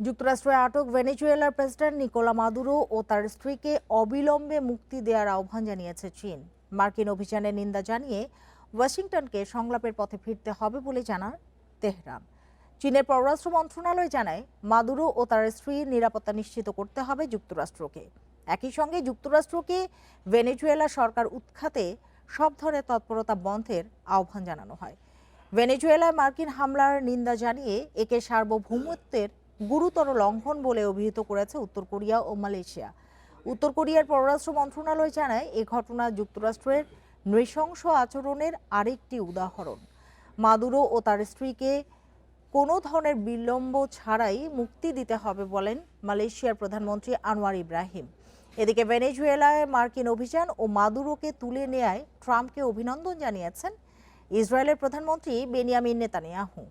যুক্তরাষ্ট্রে আটক ভেনেজুয়েলার প্রেসিডেন্ট নিকোলা মাদুরো ও তার স্ত্রীকে অবিলম্বে মুক্তি দেওয়ার আহ্বান জানিয়েছে চীন। মার্কিন অভিযানের নিন্দা জানিয়ে ওয়াশিংটনকে সংলাপের পথে ফিরতে হবে বলে জানায় তেহরান। চীনের পররাষ্ট্র মন্ত্রণালয় জানায়, মাদুরো ও তার স্ত্রীর নিরাপত্তা নিশ্চিত করতে হবে যুক্তরাষ্ট্রকে। একই সঙ্গে যুক্তরাষ্ট্রকে ভেনেজুয়েলা সরকার উৎখাতে সব ধরনের তৎপরতা বন্ধের আহ্বান জানানো হয়। ভেনেজুয়েলায় মার্কিন হামলার নিন্দা জানিয়ে একে সার্বভৌমত্বের গুরুতর লঙ্ঘন বলে অভিহিত করেছে উত্তর কোরিয়া ও মালয়েশিয়া। উত্তর কোরিয়ার পররাষ্ট্র মন্ত্রণালয় জানায়, এ ঘটনা যুক্তরাষ্ট্রের নৃশংস আচরণের আরেকটি উদাহরণ। মাদুরো ও তার স্ত্রীকে কোনো ধরনের বিলম্ব ছাড়াই মুক্তি দিতে হবে বলেন মালয়েশিয়ার প্রধানমন্ত্রী আনোয়ার ইব্রাহিম। এদিকে ভেনেজুয়েলায় মার্কিন অভিযান ও মাদুরোকে তুলে নেয়ায় ট্রাম্পকে অভিনন্দন জানিয়েছেন ইসরায়েলের প্রধানমন্ত্রী বেনিয়ামিন নেতানিয়াহু।